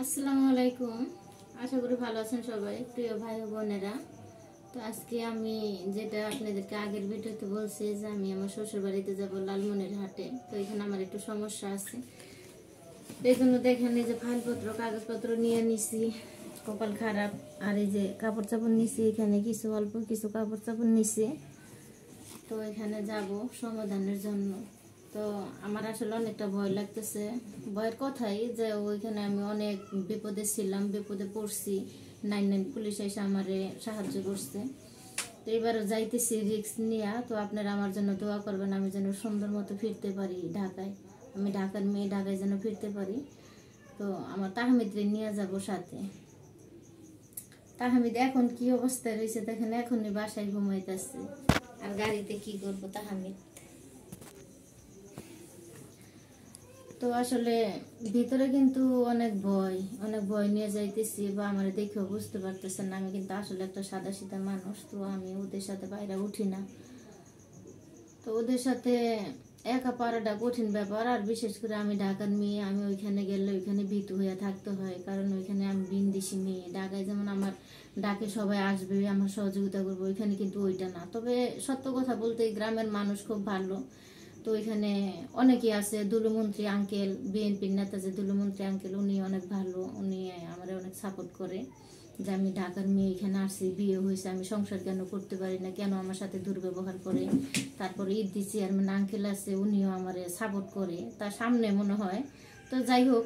আসসালামু আলাইকুম। আশা করি ভালো আছেন সবাই, প্রিয় ভাই ও বোনেরা। তো আজকে আমি যেটা আপনাদেরকে আগের ভিডিওতে বলছি যে আমি আমার শ্বশুর বাড়িতে যাব লালমনির হাটে। তো এখানে আমার একটু সমস্যা আছে, এই জন্য দেখেন এই যে ফাইলপত্র কাগজপত্র নিয়ে নিছি, কপাল খারাপ। আর এই যে কাপড় চাপড় নিছি, এখানে কিছু অল্প কিছু কাপড় চাপড় নিছি। তো এখানে যাব সমাধানের জন্য। তো আমার আসলে অনেকটা ভয় লাগতেছে। ভয়ের কথাই যে ওইখানে আমি অনেক বিপদে ছিলাম, বিপদে পড়ছি। 99 পুলিশ এসে আমারে সাহায্য করছে। তো এবারও যাইতেছি রিস্ক নিয়ে। তো আপনারা আমার জন্য দোয়া করবেন, আমি যেন সুন্দর মতো ফিরতে পারি ঢাকায়। আমি ঢাকার মেয়ে, ঢাকায় যেন ফিরতে পারি। তো আমার তাহমিদরে নিয়ে যাব সাথে। তাহমিদ এখন কি অবস্থায় রয়েছে দেখেন, এখনই বাসায় ঘুমাইতেছে। আর গাড়িতে কি করবো তাহমিদ। তো আসলে ভিতরে কিন্তু অনেক ভয় নিয়ে যাইতেছি, বা আমার দেখেও বুঝতে পারতেছেন না। আমি কিন্তু আসলে একটা সাদাসিধা মানুষ, তো আমি ওদের সাথে বাইরে উঠি না। তো ওদের সাথে একা পারাটা কঠিন ব্যাপার। আর বিশেষ করে আমি ঢাকার মেয়ে, আমি ওইখানে গেলে ওইখানে ভীতু হয়ে থাকতে হয়, কারণ ওইখানে আমি বিন্দিসি মেয়ে। ঢাকায় যেমন আমার ডাকে সবাই আসবে, আমার সহযোগিতা করবে, ওইখানে কিন্তু ওইটা না। তবে সত্য কথা বলতে গ্রামের মানুষ খুব ভালো। তো এখানে অনেকেই আছে, দুলুমন্ত্রী আঙ্কেল, বিএনপির নেতা যে দুলুমন্ত্রী আঙ্কেল, উনি অনেক ভালো। উনি আমার অনেক সাপোর্ট করে যে আমি ঢাকার মেয়ে, এখানে আসছি, বিয়ে হয়েছে, আমি সংসার কেন করতে পারি না, কেন আমার সাথে দুর্ব্যবহার করে। তারপরে ইদি চেয়ারম্যান আঙ্কেল আছে, উনিও আমার সাপোর্ট করে, তার সামনে মনে হয়। তো যাই হোক,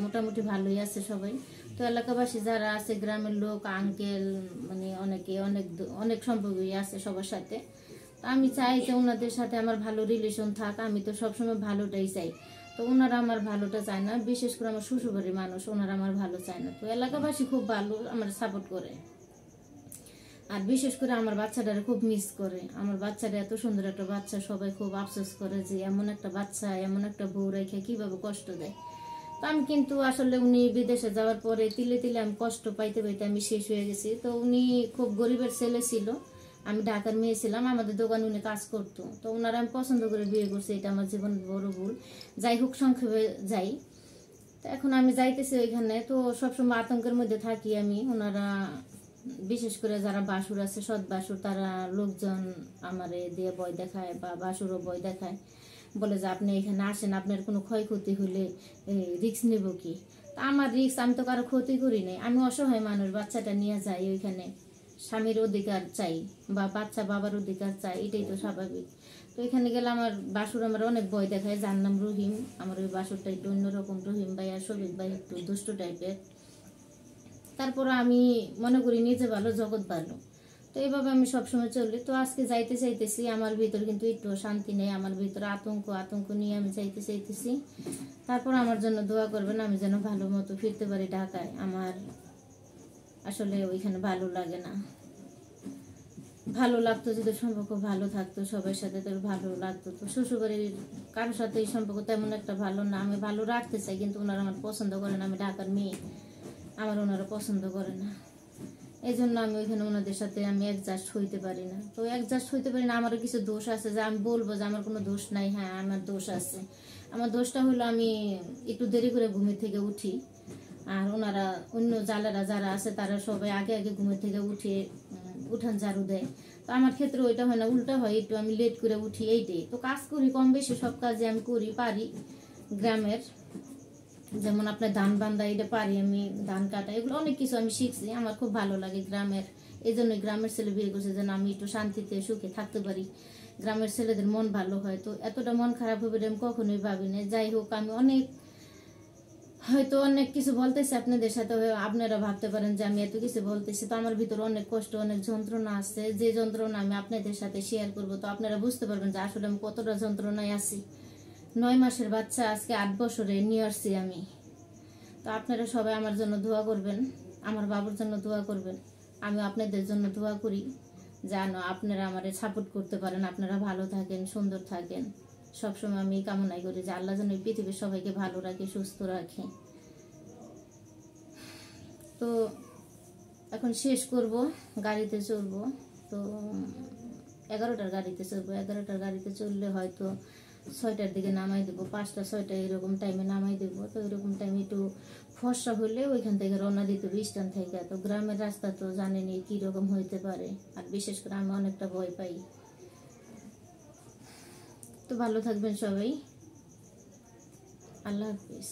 মোটামুটি ভালোই আছে সবাই। তো এলাকাবাসী যারা আছে, গ্রামের লোক, আঙ্কেল, মানে অনেকে অনেক অনেক সম্পর্কই আছে সবার সাথে। আমি চাই যে ওনাদের সাথে আমার ভালো রিলেশন থাক। আমি তো সবসময় ভালোটাই চাই। তো ওনারা আমার ভালোটা চায় না, বিশেষ করে আমার শ্বশুরবাড়ির মানুষ, ওনারা আমার ভালো চায় না। তো এলাকাবাসী খুব ভালো, আমার সাপোর্ট করে। আর বিশেষ করে আমার বাচ্চাটারে খুব মিস করে। আমার বাচ্চাটা এত সুন্দর একটা বাচ্চা, সবাই খুব আফসোস করে যে এমন একটা বাচ্চা, এমন একটা বউ রেখে কিভাবে কষ্ট দেয়। তো আমি কিন্তু আসলে উনি বিদেশে যাওয়ার পরে তিলে তিলে আমি কষ্ট পাইতে পাইতে আমি শেষ হয়ে গেছি। তো উনি খুব গরিবের ছেলে ছিল, আমি ঢাকার মেয়ে ছিলাম, আমাদের দোকানে উনি কাজ করতো। তো ওনারা আমি পছন্দ করে বিয়ে করছি, এটা আমার জীবনের বড় ভুল। যাই হোক, সংক্ষেপে যাই। তো এখন আমি যাইতেছি ওইখানে। তো সবসময় আতঙ্কের মধ্যে থাকি আমি। ওনারা বিশেষ করে যারা বাসুর আছে, সৎ বাসুর, তারা লোকজন আমারে দিয়ে ভয় দেখায়, বা বাসুরও ভয় দেখায়, বলে যে আপনি এখানে আসেন, আপনার কোনো ক্ষয়ক্ষতি হলে রিস্ক নেব কি। তা আমার রিস্ক, আমি তো কারো ক্ষতি করি নাই। আমি অসহায় মানুষ, বাচ্চাটা নিয়ে যাই ওইখানে। স্বামীর অধিকার চাই, বা বাচ্চা বাবার অধিকার চাই, এটাই তো স্বাভাবিক। তো এখানে গেলে আমার বাসুর আমার অনেক ভয় দেখায়। যার নাম রহিম, আমার ওই বাসুরটা একটু অন্যরকম। রহিম ভাই আর শফিক ভাই একটু দুষ্ট টাইপের। তারপর আমি মনে করি নিজে ভালো জগৎ ভালো। তো এইভাবে আমি সবসময় চলি। তো আজকে যাইতে চাইতেছি, আমার ভিতর কিন্তু একটু শান্তি নেই, আমার ভিতরে আতঙ্ক আতঙ্ক নিয়ে আমি যাইতে চাইতেছি। তারপর আমার জন্য দোয়া করবেন, আমি যেন ভালো মতো ফিরতে পারি ঢাকায়। আমার আসলে ওইখানে ভালো লাগে না। ভালো লাগতো যদি সম্পর্ক ভালো থাকতো সবার সাথে, তো ভালো লাগতো। তো শ্বশুরবাড়ির কারোর সাথে এই সম্পর্ক তেমন একটা ভালো না। আমি ভালো রাখতে চাই, কিন্তু ওনারা আমার পছন্দ করে না। আমি ঢাকার মেয়ে, আমার ওনারা পছন্দ করে না। এই জন্য আমি ওইখানে ওনাদের সাথে আমি অ্যাডজাস্ট হইতে পারি না। তো অ্যাডজাস্ট হইতে পারি না, আমারও কিছু দোষ আছে, যে আমি বলবো যে আমার কোনো দোষ নাই। হ্যাঁ, আমার দোষ আছে। আমার দোষটা হলো আমি একটু দেরি করে ঘুমের থেকে উঠি। আর ওনারা অন্য জালেরা যারা আছে, তারা সবাই আগে আগে ঘুমের থেকে উঠে উঠান ঝাড়ু দেয়। তো আমার ক্ষেত্রে ওইটা হয় না, উল্টা হয়, একটু আমি লেট করে উঠি। এইটাই তো কাজ করি, কম বেশি সব কাজে আমি করি, পারি। গ্রামের যেমন আপনার ধান বান্ধা, এটা পারি আমি, ধান কাটা, এগুলো অনেক কিছু আমি শিখছি। আমার খুব ভালো লাগে গ্রামের। এই জন্য গ্রামের ছেলে বিয়ে করছে, যেন আমি একটু শান্তিতে সুখে থাকতে পারি। গ্রামের ছেলেদের মন ভালো হয়। তো এতটা মন খারাপ হবে আমি কখনোই ভাবি না। যাই হোক, আমি হয়তো অনেক কিছু বলতেছি আপনাদের সাথে, আপনারা ভাবতে পারেন যে আমি এত কিছু বলতেছি। তো আমার ভিতরে অনেক কষ্ট, অনেক যন্ত্রণা আছে, যে যন্ত্রণা আমি আপনাদের সাথে শেয়ার করব। তো আপনারা বুঝতে পারবেন যে আসলে আমি কতটা যন্ত্রণায় আছি। 9 মাসের বাচ্চা, আজকে 8 বছরে নিয়ে আসছি আমি। তো আপনারা সবাই আমার জন্য দোয়া করবেন, আমার বাবুর জন্য দোয়া করবেন। আমি আপনাদের জন্য দোয়া করি যেন আপনারা আমারে সাপোর্ট করতে পারেন, আপনারা ভালো থাকেন, সুন্দর থাকেন। সবসময় আমি কামনাই করি যে আল্লাহ যেন এই পৃথিবীর সবাইকে ভালো রাখে, সুস্থ রাখে। তো এখন শেষ করব, গাড়িতে চলবো। তো 11টার গাড়িতে চলবো। 11টার গাড়িতে চললে হয়তো 6টার দিকে নামাই দেবো, 5টা 6টা এরকম টাইমে নামাই দেবো। তো এরকম টাইমে একটু ফর্সা হলে ওইখান থেকে রওনা দিতে হবে স্ট্যান্ড থেকে। তো গ্রামের রাস্তা তো জানেনি কীরকম হইতে পারে, আর বিশেষ করে আমি অনেকটা ভয় পাই। তো ভালো থাকবেন সবাই, আল্লাহ হাফিজ।